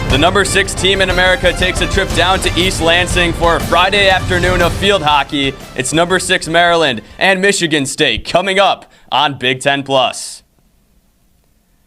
The number 6 team in America takes a trip down to East Lansing for a Friday afternoon of field hockey. It's number 6 Maryland and Michigan State coming up on Big Ten Plus.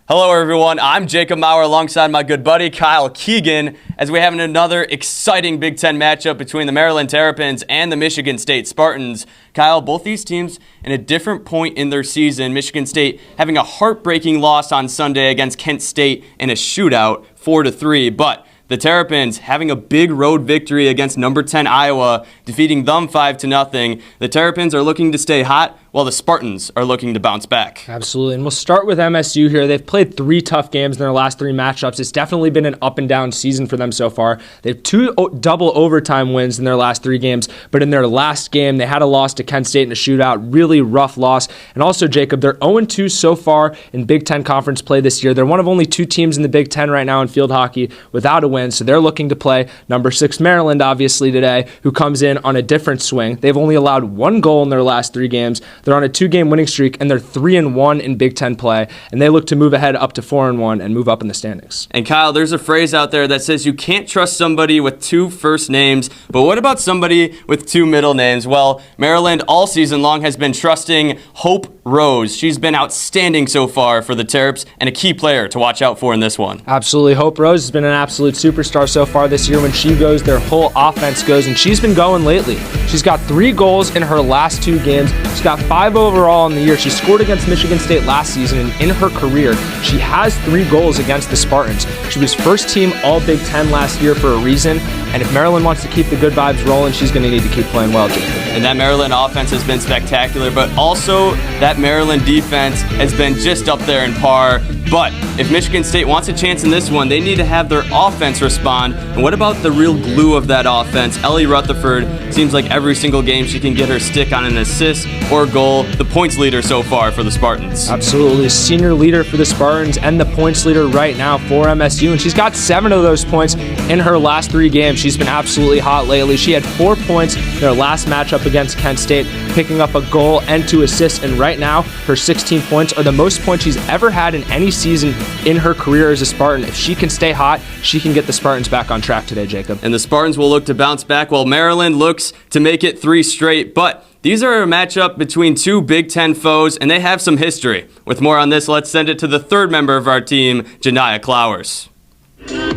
Hello everyone, I'm Jacob Maurer alongside my good buddy Kyle Keegan as we have another exciting Big Ten matchup between the Maryland Terrapins and the Michigan State Spartans. Kyle, both these teams in a different point in their season. Michigan State having a heartbreaking loss on Sunday against Kent State in a shootout, 4-3, but the Terrapins having a big road victory against number 10 Iowa, defeating them 5-0. The Terrapins are looking to stay hot, while the Spartans are looking to bounce back. Absolutely, and we'll start with MSU here. They've played 3 tough games in their last 3 matchups. It's definitely been an up and down season for them so far. They have 2 double overtime wins in their last 3 games, but in their last game, they had a loss to Kent State in a shootout, really rough loss. And also, Jacob, they're 0-2 so far in Big Ten Conference play this year. They're one of only 2 teams in the Big Ten right now in field hockey without a win, so they're looking to play number 6 Maryland, obviously, today, who comes in on a different swing. They've only allowed 1 goal in their last 3 games. They're on a 2-game winning streak, and they're 3-1 in Big Ten play, and they look to move ahead up to 4-1 and move up in the standings. And Kyle, there's a phrase out there that says you can't trust somebody with 2 first names, but what about somebody with 2 middle names? Well, Maryland all season long has been trusting Hope Rose. She's been outstanding so far for the Terps and a key player to watch out for in this one. Absolutely. Hope Rose has been an absolute superstar so far this year. When she goes, their whole offense goes, and she's been going lately. She's got 3 goals in her last 2 games. She's got 5 overall in the year. She scored against Michigan State last season, and in her career, she has 3 goals against the Spartans. She was first team All Big Ten last year for a reason, and if Maryland wants to keep the good vibes rolling, she's going to need to keep playing well, Jacob. And that Maryland offense has been spectacular, but also that Maryland defense has been just up there in par. But if Michigan State wants a chance in this one, they need to have their offense respond. And what about the real glue of that offense? Ellie Rutherford seems like every single game she can get her stick on an assist or goal. The points leader so far for the Spartans. Absolutely. Senior leader for the Spartans and the points leader right now for MSU. And she's got 7 of those points in her last 3 games. She's been absolutely hot lately. She had 4 points in their last matchup against Kent State, picking up a goal and 2 assists. And right now, her 16 points are the most points she's ever had in any season in her career as a Spartan. If she can stay hot, she can get the Spartans back on track today, Jacob. And the Spartans will look to bounce back while Maryland looks to make it 3 straight. But these are a matchup between 2 Big Ten foes, and they have some history. With more on this, let's send it to the 3rd member of our team, Janiyah Clowers.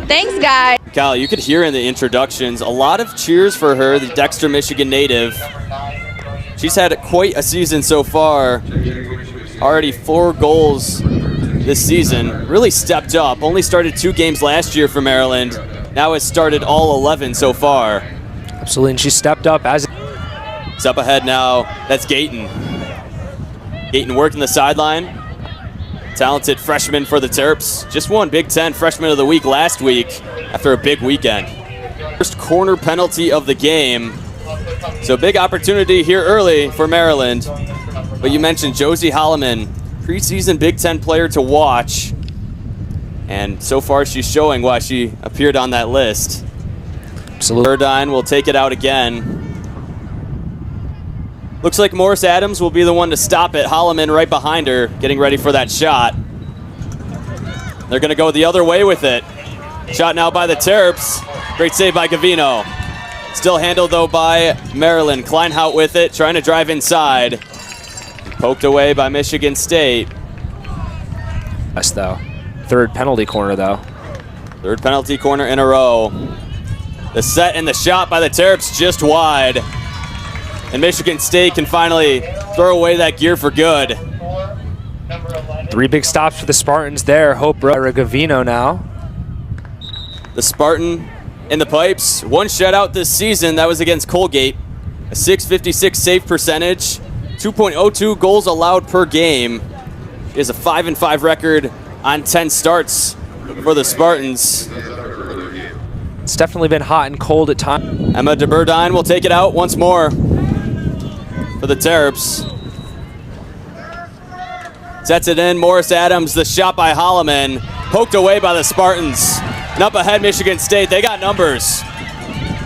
Thanks, guys. Kyle, you could hear in the introductions a lot of cheers for her, the Dexter, Michigan native. She's had quite a season so far. Already 4 goals this season. Really stepped up. Only started 2 games last year for Maryland. Now has started all 11 so far. Absolutely, and she stepped up as... It's up ahead now. That's Gayton. Gayton working the sideline. Talented freshman for the Terps. Just won Big Ten Freshman of the Week last week after a big weekend. First corner penalty of the game. So big opportunity here early for Maryland. But you mentioned Josie Holloman, preseason Big Ten player to watch. And so far she's showing why she appeared on that list. Absolutely. Burdine will take it out again. Looks like Morris Adams will be the one to stop it. Holloman right behind her, getting ready for that shot. They're going to go the other way with it. Shot now by the Terps. Great save by Gavino. Still handled, though, by Maryland. Kleinhout with it, trying to drive inside. Poked away by Michigan State. Yes, though. 3rd penalty corner, though. 3rd penalty corner in a row. The set and the shot by the Terps just wide. And Michigan State can finally throw away that gear for good. 3 big stops for the Spartans there. Hope Gavino now. The Spartan in the pipes. 1 shutout this season. That was against Colgate. A .656 save percentage. 2.02 goals allowed per game. She has a 5-5 record on 10 starts for the Spartans. It's definitely been hot and cold at times. Emma DeBurdine will take it out once more for the Terps. Sets it in. Morris Adams, the shot by Holloman. Poked away by the Spartans. And up ahead, Michigan State. They got numbers.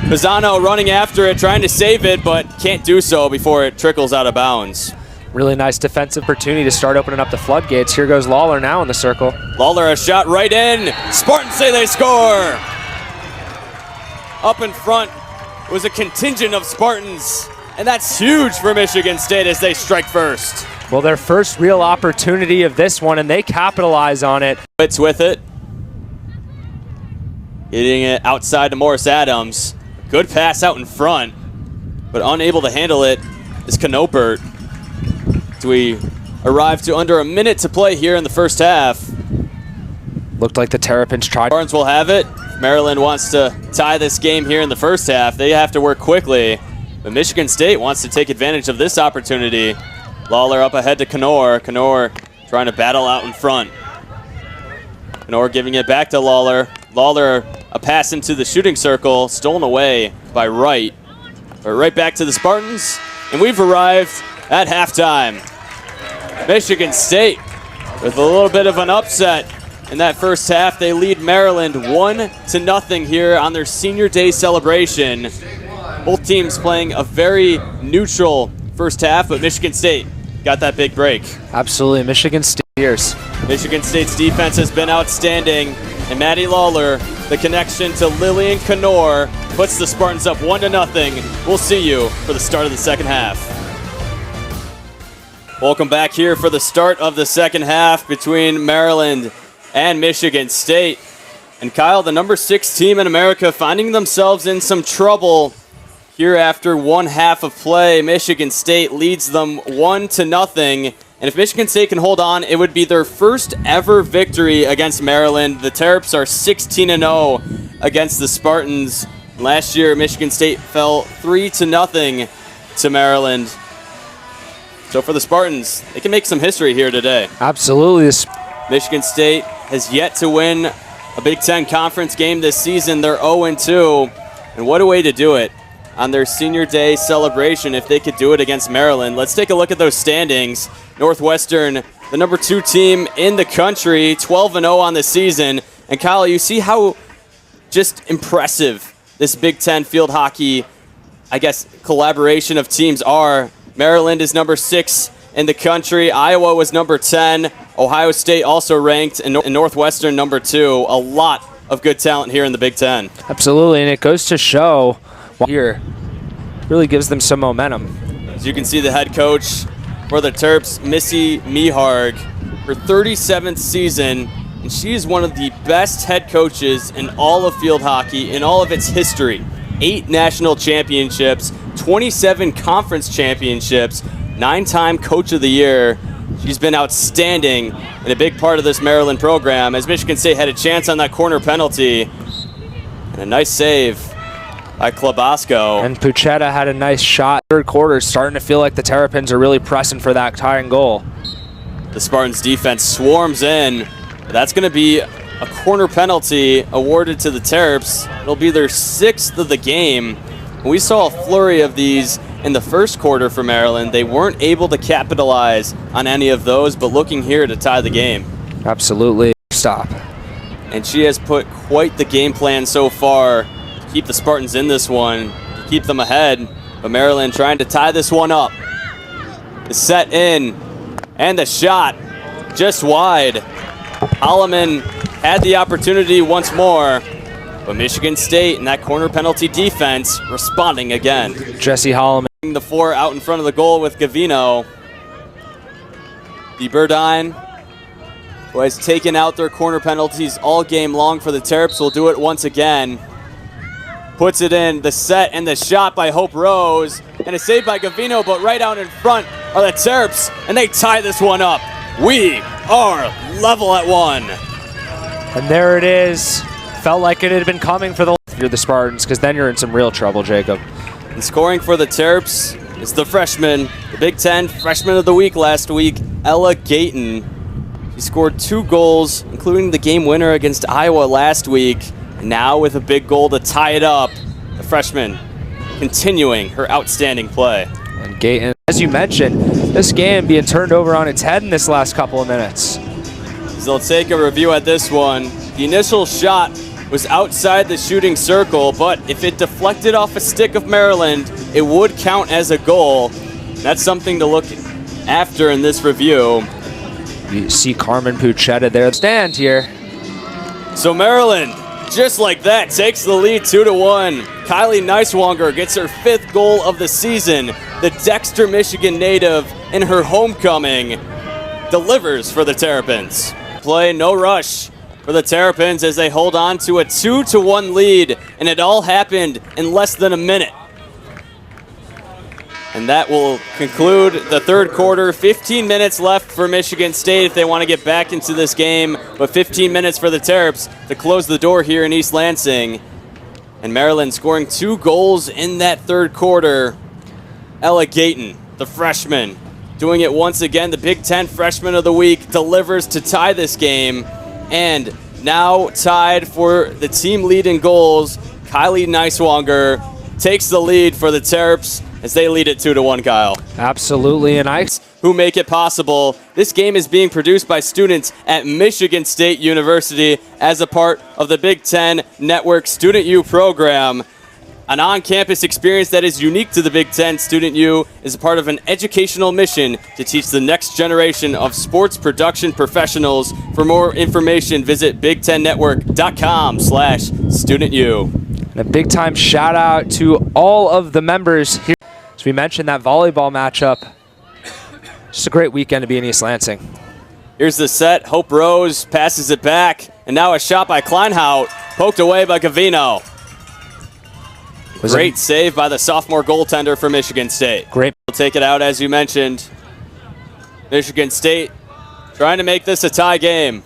Pisano running after it, trying to save it, but can't do so before it trickles out of bounds. Really nice defensive opportunity to start opening up the floodgates. Here goes Lawler now in the circle. Lawler, a shot right in. Spartans say they score. up in front was a contingent of Spartans, and that's huge for Michigan State as they strike first. Well, their first real opportunity of this one, and they capitalize on it. It's with it. Getting it outside to Morris Adams. Good pass out in front, but unable to handle it is Knopert. So we arrive to under a minute to play here in the first half. Looked like the Terrapins tried. Barnes will have it. Maryland wants to tie this game here in the first half. They have to work quickly, but Michigan State wants to take advantage of this opportunity. Lawler up ahead to Knorr. Knorr trying to battle out in front. Knorr giving it back to Lawler. Lawler, a pass into the shooting circle, stolen away by Wright. But right back to the Spartans, and we've arrived at halftime. Michigan State with a little bit of an upset in that first half. They lead Maryland 1-0 here on their senior day celebration. Both teams playing a very neutral first half, but Michigan State got that big break. Absolutely, Michigan State years. Michigan State's defense has been outstanding, and Maddie Lawler, the connection to Lillian Knorr, puts the Spartans up 1-0. We'll see you for the start of the second half. Welcome back here for the start of the second half between Maryland and Michigan State. And Kyle, the number 6 team in America, finding themselves in some trouble here after one half of play. Michigan State leads them 1-0. And if Michigan State can hold on, it would be their first ever victory against Maryland. The Terps are 16-0 against the Spartans. Last year, Michigan State fell 3-0 to Maryland. So for the Spartans, they can make some history here today. Absolutely. Michigan State has yet to win a Big Ten Conference game this season. They're 0-2. And what a way to do it on their senior day celebration if they could do it against Maryland. Let's take a look at those standings. Northwestern, the number 2 team in the country, 12-0 on the season. And Kyle, you see how just impressive this Big Ten field hockey, I guess, collaboration of teams are. Maryland is number 6 in the country. Iowa was number 10. Ohio State also ranked, and Northwestern number 2. A lot of good talent here in the Big Ten. Absolutely, and it goes to show here, really gives them some momentum. As you can see, the head coach for the Terps, Missy Meharg, her 37th season, and she is one of the best head coaches in all of field hockey, in all of its history. 8 national championships, 27 conference championships, 9-time coach of the year. She's been outstanding and a big part of this Maryland program, as Michigan State had a chance on that corner penalty. And a nice save by Klobosco. And Puchetta had a nice shot. Third quarter, starting to feel like the Terrapins are really pressing for that tying goal. The Spartans defense swarms in. That's going to be a corner penalty awarded to the Terps. It'll be their 6th of the game. We saw a flurry of these in the first quarter for Maryland. They weren't able to capitalize on any of those, but looking here to tie the game. Absolutely. Stop. And she has put quite the game plan so far to keep the Spartans in this one, to keep them ahead. But Maryland trying to tie this one up. The set in, and the shot just wide. Holloman had the opportunity once more, but Michigan State and that corner penalty defense responding again. Jesse Holloman. The 4 out in front of the goal with Gavino. The Burdine, who has taken out their corner penalties all game long for the Terps, will do it once again. Puts it in, the set and the shot by Hope Rose, and a save by Gavino, but right out in front are the Terps, and they tie this one up. We are level at 1. And there it is. Felt like it had been coming for the Spartans, because then you're in some real trouble, Jacob. And scoring for the Terps is the freshman, the Big Ten Freshman of the Week last week, Ella Gayton. She scored 2 goals, including the game winner against Iowa last week. And now with a big goal to tie it up, the freshman continuing her outstanding play. And Gayton, as you mentioned, this game being turned over on its head in this last couple of minutes. So let's take a review at this one. The initial shot was outside the shooting circle, but if it deflected off a stick of Maryland, it would count as a goal. That's something to look after in this review. You see Carmen Puchetta there stand here. So Maryland just like that, takes the lead 2-1. Kylie Neiswanger gets her 5th goal of the season. The Dexter, Michigan native in her homecoming delivers for the Terrapins. Play no rush for the Terrapins as they hold on to a 2-1 lead, and it all happened in less than a minute. And that will conclude the third quarter. 15 minutes left for Michigan State if they want to get back into this game, but 15 minutes for the Terps to close the door here in East Lansing. And Maryland scoring 2 goals in that third quarter. Ella Gayton, the freshman, doing it once again. The Big Ten Freshman of the Week delivers to tie this game. And now tied for the team lead in goals, Kylie Neiswanger takes the lead for the Terps as they lead it 2-1, Kyle. Absolutely, and who make it possible. This game is being produced by students at Michigan State University as a part of the Big Ten Network Student U program. An on-campus experience that is unique to the Big Ten. Student U is a part of an educational mission to teach the next generation of sports production professionals. For more information, visit bigtennetwork.com/studentu. And a big-time shout-out to all of the members here. As we mentioned, that volleyball matchup. Just a great weekend to be in East Lansing. Here's the set. Hope Rose passes it back. And now a shot by Kleinhout, poked away by Gavino. Great save by the sophomore goaltender for Michigan State. Great. We'll take it out, as you mentioned. Michigan State trying to make this a tie game.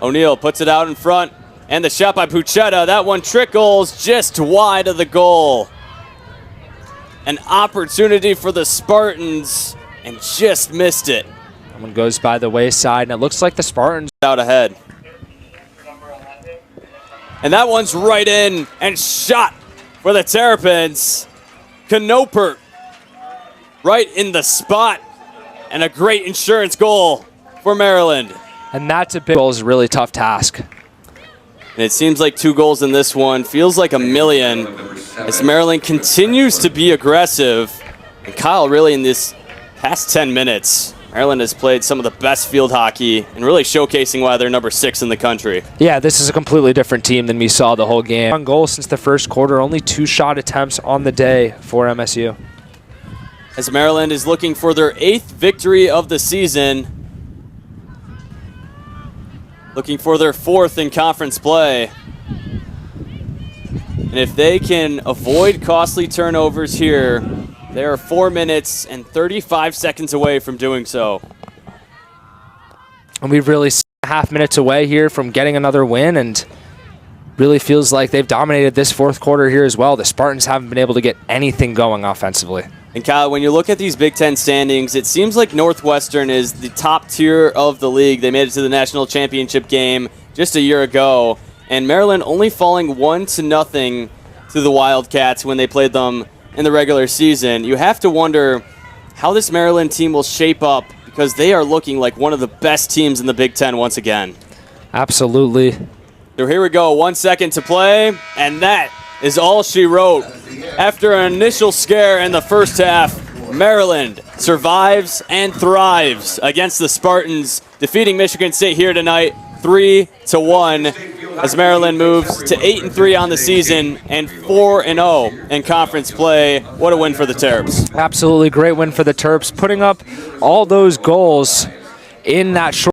O'Neal puts it out in front. And the shot by Puchetta. That one trickles just wide of the goal. An opportunity for the Spartans and just missed it. That one goes by the wayside, and it looks like the Spartans out ahead. And that one's right in and shot for the Terrapins. Knopert right in the spot, and a great insurance goal for Maryland. And that's a big goal, is a really tough task. And it seems like 2 goals in this one. Feels like a million as Maryland continues to be aggressive. And Kyle, really in this past 10 minutes, Maryland has played some of the best field hockey and really showcasing why they're number 6 in the country. Yeah, this is a completely different team than we saw the whole game. On goal since the first quarter, only 2 shot attempts on the day for MSU. As Maryland is looking for their 8th victory of the season. Looking for their 4th in conference play. And if they can avoid costly turnovers here, they are 4 minutes and 35 seconds away from doing so. And we've really 1.5 minutes away here from getting another win, and really feels like they've dominated this 4th quarter here as well. The Spartans haven't been able to get anything going offensively. And Kyle, when you look at these Big Ten standings, it seems like Northwestern is the top tier of the league. They made it to the national championship game just a year ago, and Maryland only falling 1-0 to the Wildcats when they played them in the regular season. You have to wonder how this Maryland team will shape up, because they are looking like one of the best teams in the Big Ten once again. Absolutely. So here we go, 1 second to play, and that is all she wrote. After an initial scare in the first half, Maryland survives and thrives against the Spartans, defeating Michigan State here tonight 3-1, as Maryland moves to 8-3 on the season and 4-0 in conference play. What a win for the Terps. Absolutely great win for the Terps, putting up all those goals in that short